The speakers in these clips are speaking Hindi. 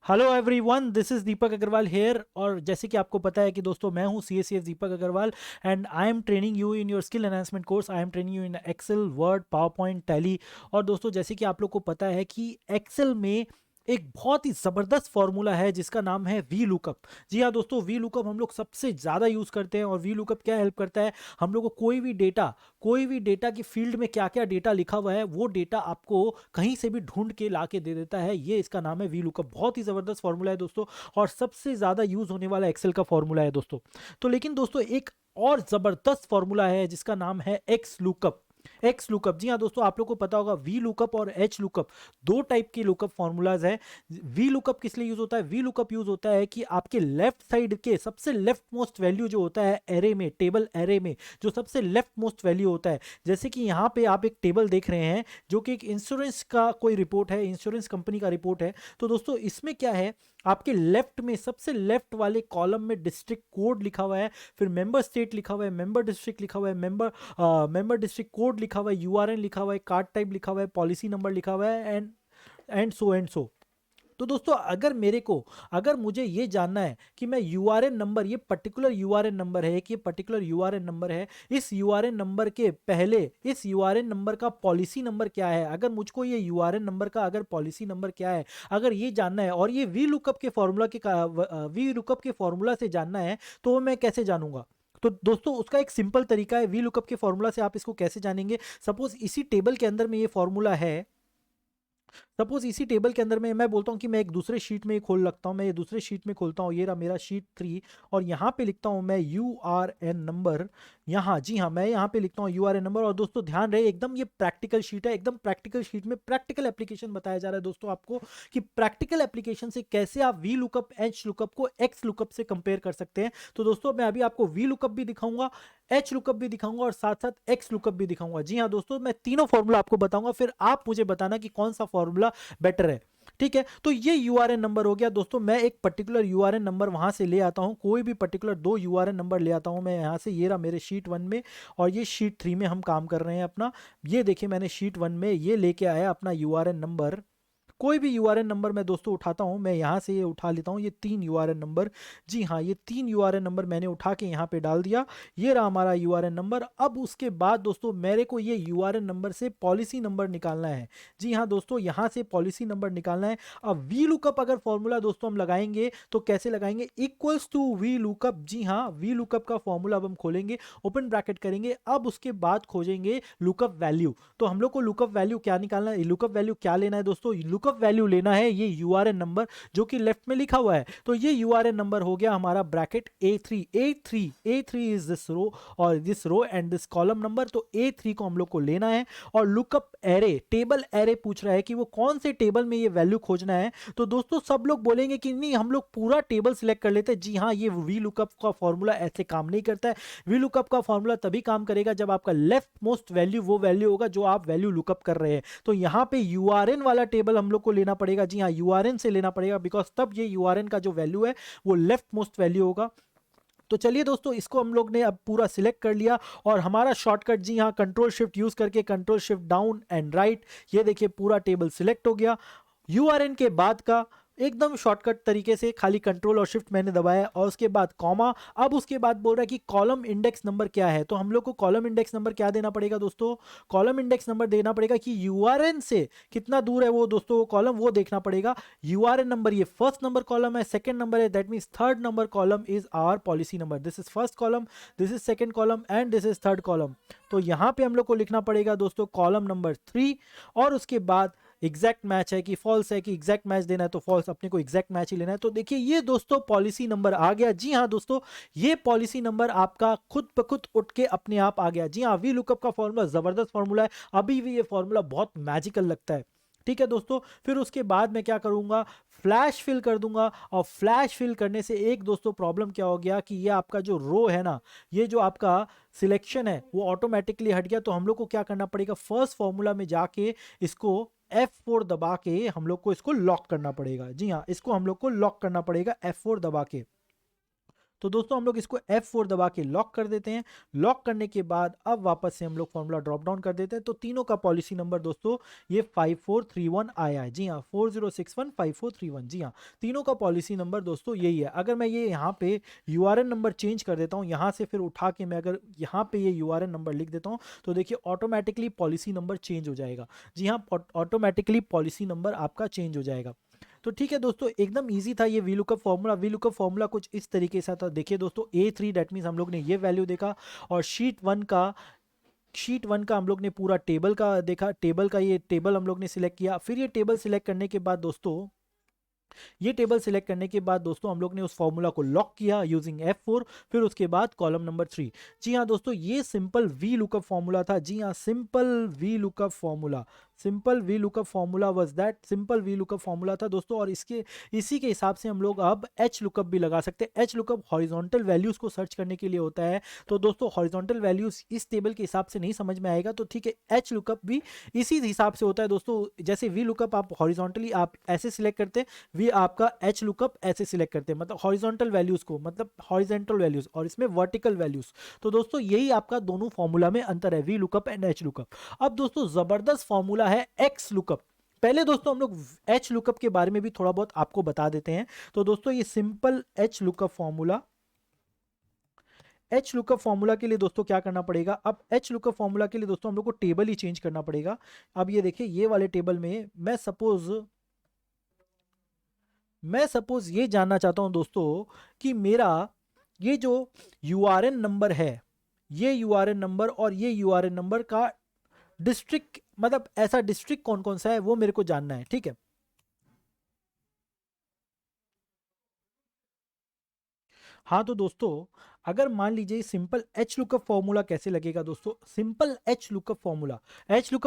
Hello everyone, this is Deepak Agarwal here. और जैसे कि आपको पता है कि दोस्तों मैं हूं CACS Deepak Agarwal and I am training you in your skill enhancement course. I am training you in Excel, Word, PowerPoint, Tally. और दोस्तों जैसे कि आप लोग को पता है कि एक्सेल में एक बहुत ही ज़बरदस्त फॉर्मूला है जिसका नाम है वी लुकअप। जी हाँ दोस्तों, वी लुकअप हम लोग सबसे ज़्यादा यूज़ करते हैं। और वी लुकअप क्या हेल्प करता है, हम लोग को कोई भी डेटा की फील्ड में क्या क्या डेटा लिखा हुआ है वो डेटा आपको कहीं से भी ढूंढ के ला के दे देता है। ये इसका नाम है वी लुकअप। बहुत ही ज़बरदस्त फॉर्मूला है दोस्तों, और सबसे ज़्यादा यूज़ होने वाला एक्सेल का फॉर्मूला है दोस्तों। तो लेकिन दोस्तों एक और ज़बरदस्त फॉर्मूला है जिसका नाम है एक्स लुकअप। एक्स लुकअप, जी हाँ दोस्तों, आप लोग को पता होगा वी लुकअप और एच लुकअप दो टाइप के लुकअप फॉर्मूलाज है। वी लुकअप किस लिए यूज होता है? वी लुकअप यूज होता है कि आपके लेफ्ट साइड के सबसे लेफ्ट मोस्ट वैल्यू जो होता है एरे में, टेबल एरे में जो सबसे लेफ्ट मोस्ट वैल्यू होता है। जैसे कि यहाँ पे आप एक टेबल देख रहे हैं जो कि एक इंश्योरेंस का कोई रिपोर्ट है, इंश्योरेंस कंपनी का रिपोर्ट है। तो दोस्तों इसमें क्या है, आपके लेफ्ट में सबसे लेफ्ट वाले कॉलम में डिस्ट्रिक्ट कोड लिखा हुआ है, फिर मेंबर स्टेट लिखा हुआ है, मेंबर डिस्ट्रिक्ट लिखा हुआ है, मेंबर डिस्ट्रिक्ट कोड लिखा हुआ है, यूआरएन लिखा हुआ है, कार्ड टाइप लिखा हुआ है, पॉलिसी नंबर लिखा हुआ है, एंड सो। तो दोस्तों अगर मुझे ये जानना है कि मैं यूआरएन नंबर, ये पर्टिकुलर यूआरएन नंबर है कि ये पर्टिकुलर यूआरएन नंबर है, इस यूआरएन नंबर के पहले इस यूआरएन नंबर का पॉलिसी नंबर क्या है, अगर मुझको ये यूआरएन नंबर का अगर पॉलिसी नंबर क्या है अगर ये जानना है, और ये वी लुकअप के फॉर्मूला से जानना है, तो वो मैं कैसे जानूंगा? तो दोस्तों उसका एक सिंपल तरीका है। वी लुकअप के फॉर्मूला से आप इसको कैसे जानेंगे? सपोज इसी टेबल के अंदर में ये फॉर्मूला है, सपोज इसी टेबल के अंदर में मैं बोलता हूँ कि मैं एक दूसरे शीट में खोल लगता हूँ, मैं ये दूसरे शीट में खोलता हूँ, ये रहा मेरा शीट 3, और यहाँ पे लिखता हूँ मैं यूआरएन नंबर। यहाँ, जी हाँ, मैं यहाँ पे लिखता हूँ यूआरएन नंबर। और दोस्तों ध्यान रहे, एकदम ये प्रैक्टिकल शीट है, एकदम प्रैक्टिकल शीट में प्रैक्टिकल एप्लीकेशन बताया जा रहा है दोस्तों आपको, कि प्रैक्टिकल एप्लीकेशन से कैसे आप वी लुकअप, एच लुकअप को एक्स लुकअप से कंपेयर कर सकते हैं। तो दोस्तों मैं अभी आपको वी लुकअप भी दिखाऊंगा, एच लुकअप भी दिखाऊंगा, और साथ साथ एक्स लुकअप भी दिखाऊंगा। जी हाँ दोस्तों, मैं तीनों फॉर्मूला आपको बताऊंगा, फिर आप मुझे बताना कि कौन सा फॉर्मूला बेटर है। ठीक है, तो ये यूआरएन नंबर हो गया दोस्तों। मैं एक पर्टिकुलर यूआरएन नंबर वहां से ले आता हूं, कोई भी पर्टिकुलर दो यूआरएन नंबर ले आता हूं मैं यहां से। ये रहा मेरे शीट 1 में, और ये शीट 3 में हम काम कर रहे हैं अपना। ये देखिए मैंने शीट 1 में ये लेके आया अपना यूआरएन नंबर। कोई भी यूआरएन नंबर मैं दोस्तों उठाता हूं, मैं यहां से ये उठा लेता हूं, ये 3 यूआरएन नंबर। जी हाँ, ये 3 यूआरएन नंबर मैंने उठा के यहां पे डाल दिया। ये रहा हमारा यूआरएन नंबर। अब उसके बाद दोस्तों मेरे को ये यूआरएन नंबर से पॉलिसी नंबर निकालना है। जी हाँ दोस्तों, यहां से पॉलिसी नंबर निकालना है। अब वी लुकअप अगर फॉर्मूला दोस्तों हम लगाएंगे तो कैसे लगाएंगे? Equals to V lookup. जी हाँ, वी लुकअप का फॉर्मूला अब हम खोलेंगे, ओपन ब्रैकेट करेंगे, अब उसके बाद खोजेंगे लुकअप वैल्यू। तो हम लोग को लुकअप वैल्यू क्या निकालना है, लुकअप वैल्यू क्या लेना है दोस्तों? लुकअप वैल्यू लेना है ये यूआरएन नंबर जो कि लेफ्ट में लिखा हुआ है। तो ये यूआरएन नंबर हो गया हमारा bracket A3 is this row, और this row and this column number. तो A3 को हम लोग को लेना है। और लुकअप एरे, टेबल एरे पूछ रहा है कि वो कौन से टेबल में ये वैल्यू खोजना है। तो दोस्तों सब लोग बोलेंगे कि नहीं, हम लोग पूरा टेबल सिलेक्ट कर लेते हैं। जी हाँ, ये वी लुकअप का फॉर्मूला ऐसे काम नहीं करता है। वी लुकअप का फॉर्मूला तभी काम करेगा जब आपका लेफ्ट मोस्ट वैल्यू वो वैल्यू होगा जो आप वैल्यू लुकअप कर रहे हैं। तो यहाँ पे यूआरएन वाला टेबल हम लोग को लेना पड़ेगा। जी हाँ, यूआरएन से लेना पड़ेगा, बिकॉज तब ये यूआरएन का जो वैल्यू है वो लेफ्ट मोस्ट वैल्यू होगा। तो चलिए दोस्तों, इसको हम लोग ने अब पूरा सिलेक्ट कर लिया, और हमारा शॉर्टकट, जी हाँ, कंट्रोल शिफ्ट यूज करके control shift down and right, ये देखिए पूरा टेबल सिलेक्ट हो गया। यूआरएन के बाद का एकदम शॉर्टकट तरीके से खाली कंट्रोल और शिफ्ट मैंने दबाया, और उसके बाद कॉमा। अब उसके बाद बोल रहा है कि कॉलम इंडेक्स नंबर क्या है। तो हम लोग को कॉलम इंडेक्स नंबर क्या देना पड़ेगा दोस्तों? कॉलम इंडेक्स नंबर देना पड़ेगा कि यूआरएन से कितना दूर है वो दोस्तों, वो कॉलम वो देखना पड़ेगा। यूआरएन नंबर ये फर्स्ट नंबर कॉलम है, सेकंड नंबर है, that means third number column is our policy number. This is first column, this is second column, and this is third column. तो यहाँ पे हम लोग को लिखना पड़ेगा दोस्तों कॉलम नंबर 3, और उसके बाद एग्जैक्ट मैच है कि फॉल्स है, कि एग्जैक्ट मैच देना है तो फॉल्स, अपने को एग्जैक्ट मैच ही लेना है। तो देखिए ये दोस्तों पॉलिसी नंबर आ गया। जी हाँ दोस्तों, ये पॉलिसी नंबर आपका खुद ब खुद उठ के अपने आप आ गया। जी हाँ, वी लुकअप का फॉर्मूला जबरदस्त फॉर्मूला है, अभी भी ये फॉर्मूला बहुत मैजिकल लगता है। ठीक है दोस्तों, फिर उसके बाद मैं क्या करूंगा, फ्लैश फिल कर दूंगा। और फ्लैश फिल करने से एक दोस्तों प्रॉब्लम क्या हो गया कि ये आपका जो रो है ना, ये जो आपका सिलेक्शन है वो ऑटोमेटिकली हट गया। तो हम लोग को क्या करना पड़ेगा, फर्स्ट फॉर्मूला में जाके इसको F4 दबा के हम लोग को इसको लॉक करना पड़ेगा। जी हाँ, इसको हम लोग को लॉक करना पड़ेगा F4 दबा के। तो दोस्तों हम लोग इसको F4 दबा के लॉक कर देते हैं। लॉक करने के बाद अब वापस से हम लोग फॉर्मूला ड्रॉप डाउन कर देते हैं। तो तीनों का पॉलिसी नंबर दोस्तों ये 5431 आया है। जी हाँ, 40615431। जी हाँ, तीनों का पॉलिसी नंबर दोस्तों यही है। अगर मैं ये यहाँ पे यूआरएन नंबर चेंज कर देता हूँ, यहाँ से फिर उठा के मैं अगर यहाँ पे ये यूआरएन नंबर लिख देता हूँ तो देखिए ऑटोमेटिकली पॉलिसी नंबर चेंज हो जाएगा। जी हाँ, ऑटोमेटिकली पॉलिसी नंबर आपका चेंज हो जाएगा। तो ठीक है दोस्तों, एकदम इजी था ये V lookup formula. V lookup formula कुछ इस तरीके से था। देखिए दोस्तों A3 डेट मीन्स हम लोग ने ये वैल्यू देखा, और शीट वन का हम लोग ने पूरा टेबल का देखा। टेबल का ये टेबल हम लोग ने सिलेक्ट किया। फिर ये टेबल सिलेक्ट करने के बाद दोस्तों हम लोग ने उस फॉर्मूला को लॉक किया यूजिंग F4। फिर उसके बाद कॉलम नंबर 3। जी हाँ दोस्तों, ये सिंपल वी लुकअप फॉर्मूला था। जी हाँ, simple V lookup formula was that. Simple V lookup formula था दोस्तों। और इसी के हिसाब से हम लोग अब एच लुकअप भी लगा सकते हैं। एच लुकअप हॉरिजॉन्टल वैल्यूज को सर्च करने के लिए होता है। तो दोस्तों हॉरिजॉन्टल वैल्यूज इस टेबल के हिसाब से नहीं समझ में आएगा, तो ठीक है, एच लुकअप भी इसी हिसाब से होता है दोस्तों। जैसे वी लुकअप आप हॉरिजॉन्टली आप ऐसे सिलेक्ट करते हैं, वी आपका एच लुकअप ऐसे सिलेक्ट करते हैं, मतलब हॉरिजॉन्टल वैल्यूज को, मतलब हॉरिजॉन्टल वैल्यूज, और इसमें वर्टिकल वैल्यूज। तो दोस्तों यही आपका दोनों फॉर्मूला में अंतर है, V lookup and H lookup. अब दोस्तों जबरदस्त फॉर्मूला है एक्स लुकअप। पहले दोस्तों हम लोग एच लुकअप के बारे में भी थोड़ा बहुत आपको बता देते हैं। तो दोस्तों ये सिंपल एच लुकअप फॉर्मूला के लिए दोस्तों क्या करना पड़ेगा? अब एच लुकअप फॉर्मूला के लिए दोस्तों हम लोग को टेबल ही चेंज करना पड़ेगा। अब ये देखिए, ये वाले टेबल में मैं सपोज ये जानना चाहता हूं दोस्तों कि मेरा ये जो यूआरएन नंबर है, ये यूआरएन नंबर और ये यूआरएन नंबर का डिस्ट्रिक्ट, मतलब ऐसा डिस्ट्रिक्ट कौन कौन सा है वो मेरे को जानना है। ठीक है, हाँ तो दोस्तों अगर मान लीजिए सिंपल एच लुकअप फॉर्मूला कैसे लगेगा दोस्तों? सिंपल एच लुकअप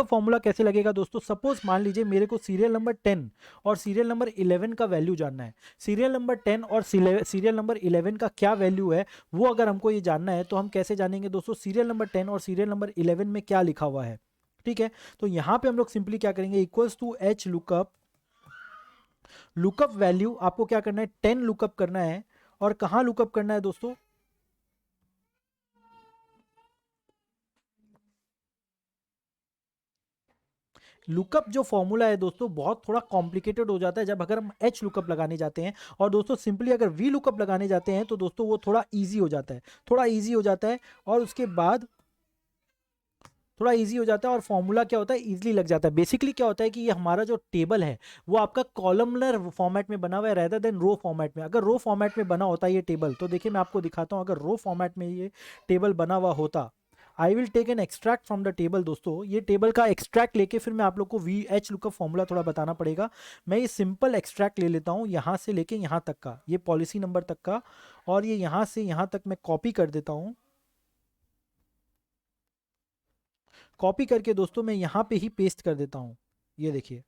फॉर्मूला कैसे लगेगा दोस्तों? सपोज मान लीजिए मेरे को सीरियल नंबर 10 और सीरियल नंबर 11 का वैल्यू जानना है। सीरियल नंबर 10 और सीरियल नंबर 11 का क्या वैल्यू है वो अगर हमको ये जानना है तो हम कैसे जानेंगे दोस्तों? सीरियल नंबर 10 और सीरियल नंबर 11 में क्या लिखा हुआ है। ठीक है, तो यहां पे हम लोग सिंपली क्या करेंगे, equals to H lookup value. आपको क्या करना है, 10 लुकअप करना है। और कहां लुकअप करना है दोस्तों? लुकअप जो फॉर्मूला है दोस्तों बहुत थोड़ा कॉम्प्लिकेटेड हो जाता है जब अगर हम एच लुकअप लगाने जाते हैं। और दोस्तों सिंपली अगर वी लुकअप लगाने जाते हैं तो दोस्तों वो थोड़ा इजी हो जाता है, और उसके बाद थोड़ा इजी हो जाता है, और फॉर्मूला क्या होता है, इजीली लग जाता है। बेसिकली क्या होता है कि ये हमारा जो टेबल है वो आपका कॉलमनर फॉर्मेट में बना हुआ है रेदर देन रो फॉर्मेट में। अगर रो फॉर्मेट में बना होता है ये टेबल, तो देखिए मैं आपको दिखाता हूँ, अगर रो फॉर्मेट में ये टेबल बना हुआ होता, I will take an extract from the table. दोस्तों ये टेबल का एक्सट्रैक्ट लेके फिर मैं आप लोग को वी एच लुकअप फॉर्मूला थोड़ा बताना पड़ेगा। मैं ये सिंपल एक्सट्रैक्ट ले लेता हूँ यहाँ से लेके यहाँ तक का, ये पॉलिसी नंबर तक का, और ये यहाँ से यहाँ तक मैं कॉपी कर देता हूँ। कॉपी करके दोस्तों मैं यहाँ पे ही पेस्ट कर देता हूँ। ये देखिए,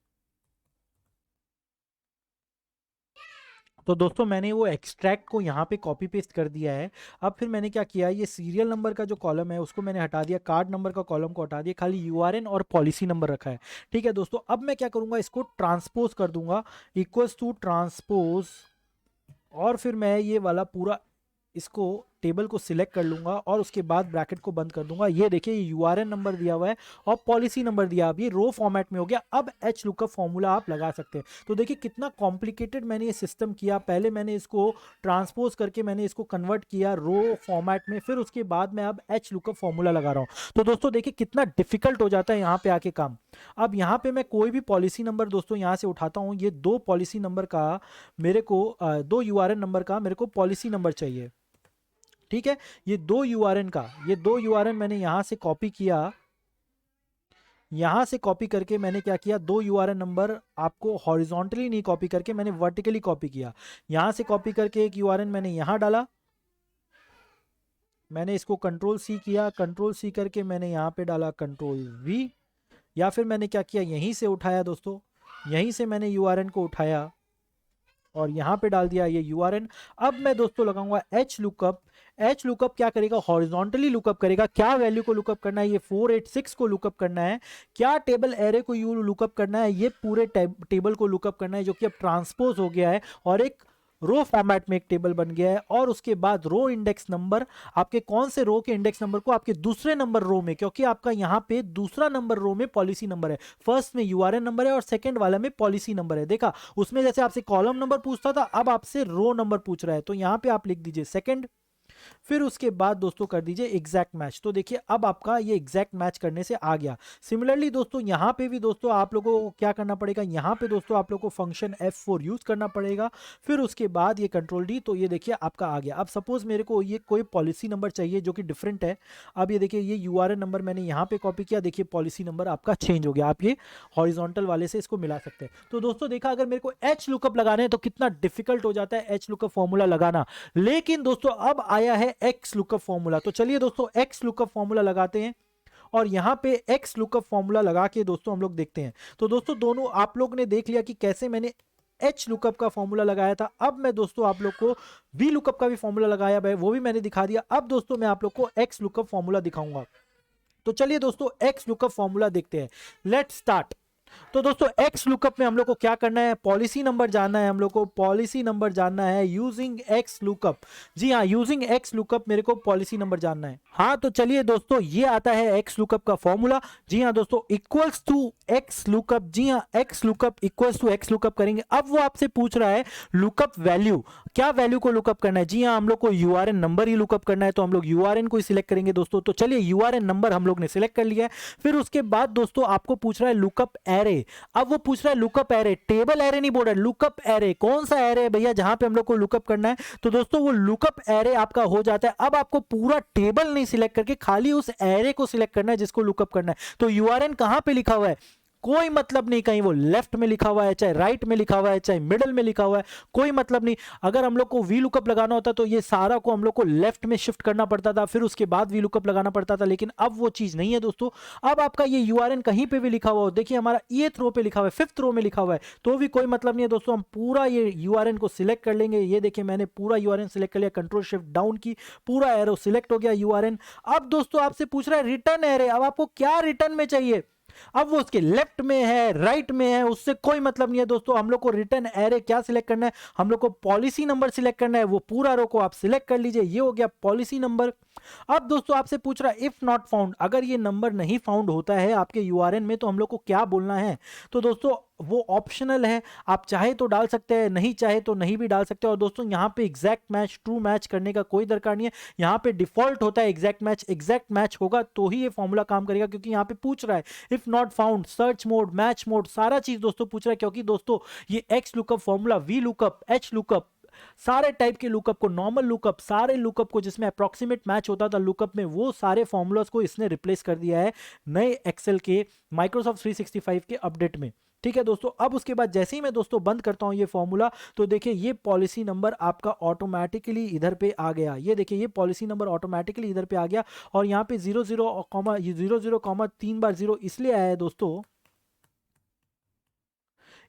तो दोस्तों मैंने वो एक्सट्रैक्ट को यहाँ पे कॉपी पेस्ट कर दिया है। अब फिर मैंने क्या किया, ये सीरियल नंबर का जो कॉलम है उसको मैंने हटा दिया, कार्ड नंबर का कॉलम को हटा दिया, खाली यूआरएन और पॉलिसी नंबर रखा है। ठीक है दोस्तों, अब मैं क्या करूँगा, इसको ट्रांसपोज कर दूंगा, इक्वल्स टू ट्रांसपोज, और फिर मैं ये वाला पूरा इसको टेबल को सिलेक्ट कर लूंगा और उसके बाद ब्रैकेट को बंद कर दूंगा। ये देखिए ये यूआरएन नंबर दिया हुआ है और पॉलिसी नंबर दिया, अब ये रो फॉर्मेट में हो गया। अब एच लुकअप फॉर्मूला आप लगा सकते हैं। तो देखिए कितना कॉम्प्लिकेटेड मैंने ये सिस्टम किया। पहले मैंने इसको ट्रांसपोज करके मैंने इसको कन्वर्ट किया रो फॉर्मेट में, फिर उसके बाद मैं अब एच लुकअप फॉर्मूला लगा रहा हूँ। तो दोस्तों देखिए कितना डिफिकल्ट हो जाता है यहाँ पे आके काम। अब यहाँ पे मैं कोई भी पॉलिसी नंबर दोस्तों यहाँ से उठाता हूँ, ये दो पॉलिसी नंबर का मेरे को दो यूआरएन नंबर का मेरे को पॉलिसी नंबर चाहिए। ठीक है, ये दो यूआरएन मैंने यहां से कॉपी किया, यहां से कॉपी करके मैंने क्या किया, दो यूआरएन नंबर आपको हॉरिजॉन्टली नहीं कॉपी करके मैंने वर्टिकली कॉपी किया। यहां से कॉपी करके एक यूआरएन मैंने यहां डाला, मैंने इसको कंट्रोल सी किया, कंट्रोल सी करके मैंने यहां पे डाला कंट्रोल वी, या फिर मैंने क्या किया, यहीं से उठाया दोस्तों, यहीं से मैंने यूआरएन को उठाया और यहां पे डाल दिया ये यूआरएन। अब मैं दोस्तों लगाऊंगा एच लुकअप। एच लुकअप क्या करेगा, हॉरिजॉन्टली लुकअप करेगा। क्या वैल्यू को लुकअप करना है, ये 486 को लुकअप करना है। क्या टेबल एरे को यू लुकअप करना है, ये पूरे टेबल को लुकअप करना है, जो कि अब ट्रांसपोज हो गया है और एक रो फॉर्मेट में एक टेबल बन गया है, और उसके बाद रो इंडेक्स नंबर, आपके कौन से रो के इंडेक्स नंबर को आपके दूसरे नंबर रो में, क्योंकि आपका यहां पे दूसरा नंबर रो में पॉलिसी नंबर है, फर्स्ट में यूआरएन नंबर है और सेकंड वाला में पॉलिसी नंबर है। देखा, उसमें जैसे आपसे कॉलम नंबर पूछता था, अब आपसे रो नंबर पूछ रहा है, तो यहां पे आप लिख दीजिए सेकंड, फिर उसके बाद दोस्तों कर दीजिए एग्जैक्ट मैच। तो देखिए अब आपका ये एग्जैक्ट मैच करने से आ गया। सिमिलरली दोस्तों यहाँ पे भी दोस्तों आप लोगों को क्या करना पड़ेगा, यहाँ पे दोस्तों आप लोगों को फंक्शन F4 यूज करना पड़ेगा, फिर उसके बाद ये कंट्रोल डी, तो ये देखिए आपका आ गया। अब सपोज मेरे को ये कोई पॉलिसी नंबर चाहिए जो कि डिफरेंट है, अब ये देखिए ये यूआरएन नंबर मैंने यहाँ पे कॉपी किया, देखिए पॉलिसी नंबर आपका चेंज हो गया, आप ये हॉरिजॉन्टल वाले से इसको मिला सकते हैं। तो दोस्तों देखा, अगर मेरे को एच लुकअप लगाने हैं तो कितना डिफिकल्ट हो जाता है एच लुकअप फॉर्मूला लगाना, लेकिन दोस्तों अब आया है एक्स लुकअप फॉर्मूला। तो चलिए दोस्तों एक्स लुकअप फॉर्मूला लगाते हैं, और यहां पे एक्स लुकअप फॉर्मूला लगा के दोस्तों हम लोग देखते हैं। तो दोस्तों दोनों आप लोग ने देख लिया कि कैसे मैंने एच लुकअप का फॉर्मूला लगाया था। अब मैं दोस्तों आप लोग को वी लुकअप का भी फॉर्मूला लगाया है, वो भी मैंने दिखा दिया। अब दोस्तों मैं आप लोग को एक्स लुकअप फॉर्मूला दिखाऊंगा। तो चलिए दोस्तों एक्स लुकअप फॉर्मूला देखते हैं, लेट्स स्टार्ट। तो दोस्तों एक्स लुकअप में हम लोग को क्या करना है, पॉलिसी नंबर जानना है, हम लोग को पॉलिसी नंबर जानना है यूजिंग एक्स लुकअप। जी हाँ, यूजिंग एक्स लुकअप मेरे को पॉलिसी नंबर जानना है। हाँ तो चलिए दोस्तों ये आता है एक्स लुकअप का फॉर्मूला। जी हाँ दोस्तों, इक्वल्स टू एक्स लुकअप। जी हाँ, X lookup equals to X lookup करेंगे। अब वो आपसे पूछ रहा है लुकअप वैल्यू, क्या वैल्यू को लुकअप करना है। जी हाँ, हम लोग को यूआरएन नंबर ही लुकअप करना है, तो हम लोग यूआरएन को ही सिलेक्ट करेंगे दोस्तों। तो चलिए यूआरएन नंबर हम लोग ने सिलेक्ट कर लिया है। फिर उसके बाद दोस्तों आपको पूछ रहा है लुकअप एरे। अब वो पूछ रहा है लुकअप एरे, टेबल एरे नहीं बोल रहा है, लुकअप एरे। कौन सा एरे है भैया जहां पे हम लोग को लुकअप करना है, तो दोस्तों वो लुकअप एरे आपका हो जाता है। अब आपको पूरा टेबल नहीं सिलेक्ट करके खाली उस एरे को सिलेक्ट करना है जिसको लुकअप करना है। तो यूआरएन कहां पे लिखा हुआ है, कोई मतलब नहीं, कहीं वो लेफ्ट में लिखा हुआ है, चाहे राइट में लिखा हुआ है, चाहे मिडल में लिखा हुआ है, कोई मतलब नहीं। अगर हम लोग को वी लुकअप लगाना होता तो ये सारा को हम लोग को लेफ्ट में शिफ्ट करना पड़ता था, फिर उसके बाद वी लुकअप लगाना पड़ता था, लेकिन अब वो चीज नहीं है दोस्तों। अब आपका ये यूआरएन कहीं पे भी लिखा हुआ हो, देखिए हमारा ईथ रो पे लिखा हुआ है, फिफ्थ रो में लिखा हुआ है, तो भी कोई मतलब नहीं है दोस्तों। हम पूरा ये यूआरएन को सिलेक्ट कर लेंगे। ये देखिए मैंने पूरा यूआरएन सिलेक्ट कर लिया, कंट्रोल शिफ्ट डाउन की, पूरा एरो सिलेक्ट हो गया यूआरएन। अब दोस्तों आपसे पूछ रहा है रिटर्न एरे। अब आपको क्या रिटर्न में चाहिए, अब वो उसके लेफ्ट में है, राइट में है, उससे कोई मतलब नहीं है दोस्तों। हम लोग को रिटर्न एरे क्या सिलेक्ट करना है, हम लोग को पॉलिसी नंबर सिलेक्ट करना है। वो पूरा रो को आप सिलेक्ट कर लीजिए, ये हो गया पॉलिसी नंबर। अब दोस्तों आपसे पूछ रहा है इफ नॉट फाउंड, अगर ये नंबर नहीं फाउंड होता है आपके यूआरएन में तो हम लोग को क्या बोलना है। तो दोस्तों वो ऑप्शनल है, आप चाहे तो डाल सकते हैं, नहीं चाहे तो नहीं भी डाल सकते। और दोस्तों यहाँ पे एग्जैक्ट मैच, ट्रू मैच करने का कोई दरकार नहीं है, यहाँ पे डिफॉल्ट होता है एग्जैक्ट मैच। एग्जैक्ट मैच होगा तो ही ये फॉर्मूला काम करेगा, क्योंकि यहाँ पे पूछ रहा है if not found, search mode, match mode, सारा चीज दोस्तों पूछ रहा है। क्योंकि दोस्तों ये x lookup formula, V lookup, H lookup, सारे टाइप के लुकअप को, नॉर्मल लुकअप, सारे लुकअप को जिसमें अप्रोक्सीमेट मैच होता था लुकअप में, वो सारे फॉर्मूलाज को इसने रिप्लेस कर दिया है नए एक्सेल के माइक्रोसॉफ्ट 365 के अपडेट में। ठीक है दोस्तों, अब उसके बाद जैसे ही मैं दोस्तों बंद करता हूं ये फॉर्मूला, तो देखिए ये पॉलिसी नंबर आपका ऑटोमेटिकली इधर पे आ गया। ये देखिए ये पॉलिसी नंबर ऑटोमेटिकली इधर पे आ गया, और यहाँ पे 00, 3 बार 0 इसलिए आया है दोस्तों।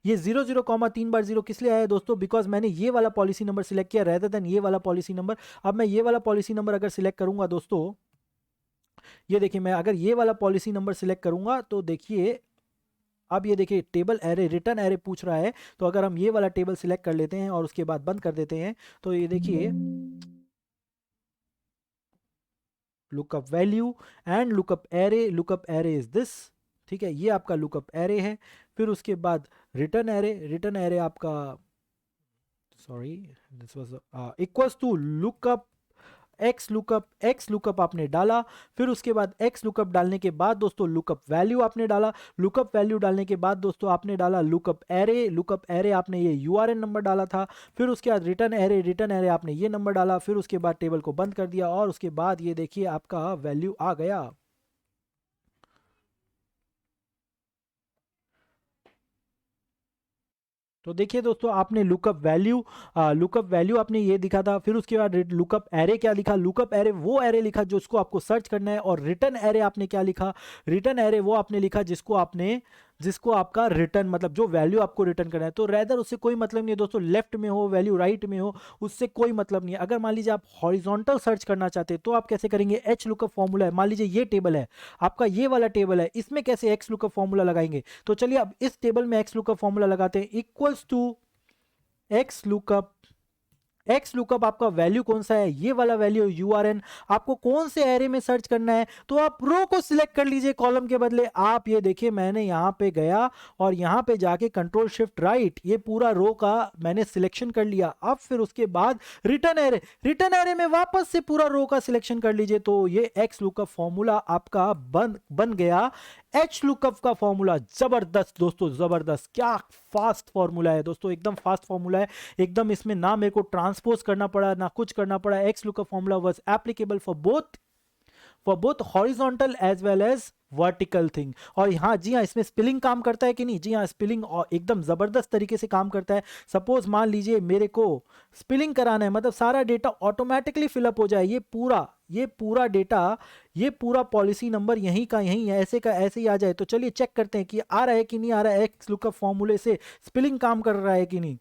ये 00, 3 बार 0 किस लिए आया है दोस्तों, बिकॉज मैंने ये वाला पॉलिसी नंबर सिलेक्ट किया रेदर देन ये वाला पॉलिसी नंबर। अब मैं ये वाला पॉलिसी नंबर अगर सिलेक्ट करूंगा दोस्तों, ये देखिए मैं अगर ये वाला पॉलिसी नंबर सिलेक्ट करूंगा तो देखिए अब ये देखिए टेबल एरे, रिटर्न एरे पूछ रहा है। तो अगर हम ये वाला टेबल सिलेक्ट कर लेते हैं और उसके बाद बंद कर देते हैं, तो ये देखिए lookup value and lookup array is this. ठीक है, ये आपका लुकअप एरे है। फिर उसके बाद रिटर्न एरे, रिटर्न एरे आपका, sorry this was equals to lookup X lookup आपने डाला। फिर उसके बाद एक्स लुकअप डालने के बाद दोस्तों लुकअप वैल्यू आपने डाला। लुकअप वैल्यू डालने के बाद दोस्तों आपने डाला लुकअप एरे आपने ये यूआरएन नंबर डाला था। फिर उसके बाद रिटर्न एरे आपने ये नंबर डाला। फिर उसके बाद टेबल को बंद कर दिया, और उसके बाद ये देखिए आपका वैल्यू आ गया। तो देखिए दोस्तों आपने लुकअप वैल्यू आपने ये दिखा था। फिर उसके बाद लुकअप एरे क्या लिखा, लुकअप एरे वो एरे लिखा जो उसको आपको सर्च करना है। और रिटर्न एरे आपने क्या लिखा, रिटर्न एरे वो आपने लिखा जिसको आपका रिटर्न, मतलब जो वैल्यू आपको रिटर्न करना है। तो रेदर उससे कोई मतलब नहीं है दोस्तों, लेफ्ट में हो वैल्यू, राइट में हो, उससे कोई मतलब नहीं है। अगर मान लीजिए आप हॉरिजॉन्टल सर्च करना चाहते हैं तो आप कैसे करेंगे, एच लुकअप फॉर्मूला है, मान लीजिए ये टेबल है आपका, ये वाला टेबल है, इसमें कैसे एक्स लुकअप फॉर्मूला लगाएंगे। तो चलिए अब इस टेबल में एक्स लुकअप फॉर्मूला लगाते हैं, equals to X lookup X lookup आपका वैल्यू कौन सा है, ये वाला वैल्यू यूआरएन। आपको कौन से एरे में सर्च करना है, तो आप रो को सिलेक्ट कर लीजिए कॉलम के बदले। आप ये देखिए मैंने यहां पे गया और यहां पे जाके कंट्रोल शिफ्ट राइट, ये पूरा रो का मैंने सिलेक्शन कर लिया। अब फिर उसके बाद रिटर्न एरे, रिटर्न एरे में वापस से पूरा रो का सिलेक्शन कर लीजिए। तो ये एक्स लुकअप फॉर्मूला आपका बन गया एच लुकअप का फॉर्मूला। जबरदस्त दोस्तों, जबरदस्त, क्या फास्ट फॉर्मूला है दोस्तों, एकदम फास्ट फॉर्मूला है। एकदम इसमें ना मेरे को ट्रांसपोज करना पड़ा ना कुछ करना पड़ा। X lookup formula was applicable for both horizontal as well as vertical thing. और हाँ जी हाँ, इसमें स्पिलिंग काम करता है कि नहीं, जी हाँ स्पिलिंग एकदम जबरदस्त तरीके से काम करता है। सपोज मान लीजिए मेरे को स्पिलिंग कराना है, मतलब सारा डेटा ऑटोमेटिकली फिलअप हो जाए, ये पूरा डेटा, ये पूरा पॉलिसी नंबर यहीं का यहीं ऐसे का ऐसे ही आ जाए। तो चलिए चेक करते हैं कि आ रहा है कि नहीं आ रहा है, एक्स लुकअप फॉर्मूले से स्पिलिंग काम कर रहा है कि नहीं।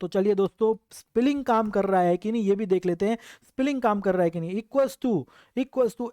तो चलिए दोस्तों स्पिलिंग काम कर रहा है कि नहीं ये भी देख लेते हैं, स्पिलिंग काम कर रहा है कि नहीं। इक्वल्स टू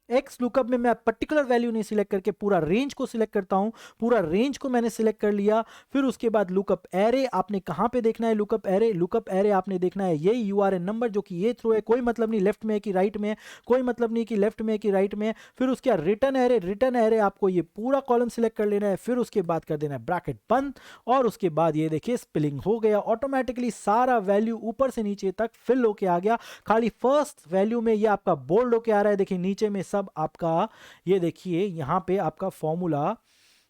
एक्स लुकअप में मैं पर्टिकुलर वैल्यू नहीं सिलेक्ट करके पूरा रेंज को सिलेक्ट करता हूं। पूरा रेंज को मैंने सिलेक्ट कर लिया। फिर उसके बाद लुकअप एरे आपने कहां पे देखना है, लुकअप एरे आपने देखना है यही यूआरएन नंबर जो कि ये थ्रो है, कोई मतलब नहीं लेफ्ट में है कि राइट में है, कोई मतलब नहीं कि लेफ्ट में है कि राइट में है। फिर उसके बाद रिटर्न एरे आपको ये पूरा कॉलम सिलेक्ट कर लेना है। फिर उसके बाद कर देना है ब्रैकेट बंद और उसके बाद ये देखिए स्पिलिंग हो गया ऑटोमेटिकली, सारा वैल्यू ऊपर से नीचे तक फिल होके आ गया। खाली फर्स्ट वैल्यू में ये आपका बोल्ड होके आ रहा है, देखिए नीचे में सब आपका, ये देखिए यहां पे आपका फॉर्मूला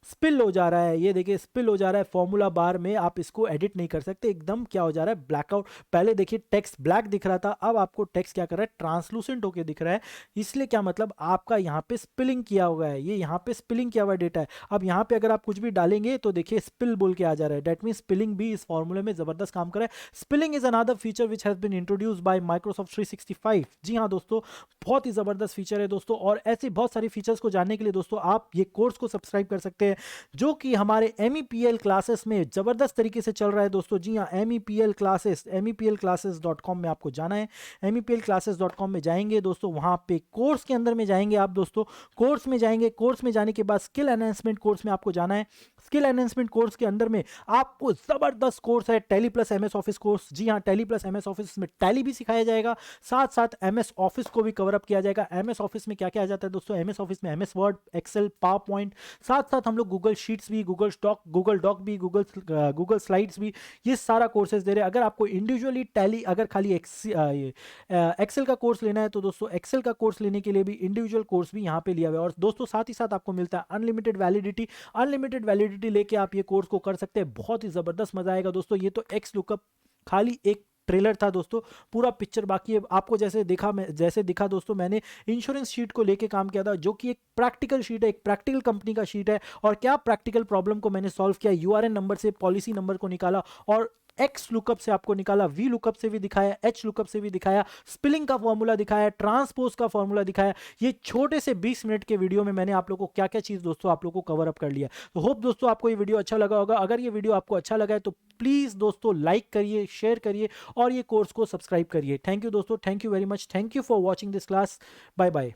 स्पिल हो जा रहा है। ये देखिए स्पिल हो जा रहा है फॉर्मूला बार में, आप इसको एडिट नहीं कर सकते, एकदम क्या हो जा रहा है ब्लैकआउट। पहले देखिए टेक्स्ट ब्लैक दिख रहा था, अब आपको टेक्स्ट क्या कर रहा है, ट्रांसलूसेंट होके दिख रहा है। इसलिए क्या मतलब आपका यहाँ पे स्पिलिंग किया हुआ है, ये यहाँ पे स्पिलिंग किया हुआ डेटा है। अब यहाँ पे अगर आप कुछ भी डालेंगे तो देखिए स्पिल बोल के आ जा रहा है, डेट मीन स्पिलिंग भी इस फॉर्मूले में जबरदस्त काम कर रहा है। Spilling is another feature which has been introduced by Microsoft 365। जी हाँ दोस्तों, बहुत ही जबरदस्त फीचर है दोस्तों। और ऐसे बहुत सारी फीचर्स को जानने के लिए दोस्तों आप ये कोर्स को सब्सक्राइब कर सकते हैं जो कि हमारे MEPL क्लासेस में जबरदस्त तरीके से चल रहा है दोस्तों। जी हाँ MEPL classes.com में आपको जाना है। MEPLclasses.com में जाएंगे दोस्तों, वहां पे कोर्स के अंदर में जाएंगे आप दोस्तों, कोर्स में जाएंगे, कोर्स में जाने के बाद स्किल एनहेंसमेंट कोर्स में आपको जाना है। स्किल एनहेंसमेंट कोर्स के अंदर में आपको जबरदस्त कोर्स है Tally plus MS office course. जी हाँ टैली प्लस MS ऑफिस में टैली भी सिखाया जाएगा, साथ साथ MS ऑफिस को भी कवर अप किया जाएगा। MS ऑफिस में क्या क्या आ जाता है दोस्तों, MS ऑफिस में MS Word, Excel, PowerPoint, साथ साथ हम लोग गूगल शीट्स भी, गूगल डॉक भी, गूगल स्लाइड्स भी, ये सारा कोर्सेज दे रहे हैं। अगर आपको इंडिविजुअली टैली, अगर खाली एक्सेल का कोर्स लेना है तो दोस्तों एक्सेल का कोर्स लेने के लिए भी इंडिविजुअल कोर्स भी यहाँ पे लिया हुआ है। और दोस्तों साथ ही साथ आपको मिलता है अनलिमिटेड वैलिडिटी लेके आप ये कोर्स को कर सकते हैं। बहुत ही जबरदस्त मजा आएगा दोस्तों। ये तो एक्स लुकअप खाली एक ट्रेलर था दोस्तों, पूरा पिक्चर बाकी है। आपको जैसे दिखा दोस्तों, मैंने इंश्योरेंस शीट को लेके काम किया था जो कि एक प्रैक्टिकल शीट है, एक प्रैक्टिकल कंपनी का शीट है। और क्या प्रैक्टिकल प्रॉब्लम को मैंने सॉल्व किया, यूआरएन नंबर से पॉलिसी नंबर को निकाला और एक्स लुकअप से आपको निकाला, वी लुकअप से भी दिखाया, एच लुकअप से भी दिखाया, स्पिलिंग का फॉर्मूला दिखाया, ट्रांसपोज का फॉर्मूला दिखाया। ये छोटे से 20 मिनट के वीडियो में मैंने आप लोगों को क्या क्या चीज दोस्तों आप लोगों को कवर अप कर लिया। तो होप दोस्तों आपको ये वीडियो अच्छा लगा होगा। अगर ये वीडियो आपको अच्छा लगा है तो प्लीज दोस्तों लाइक करिए, शेयर करिए और ये कोर्स को सब्सक्राइब करिए। थैंक यू दोस्तों, thank you very much, thank you for watching this class. Bye bye.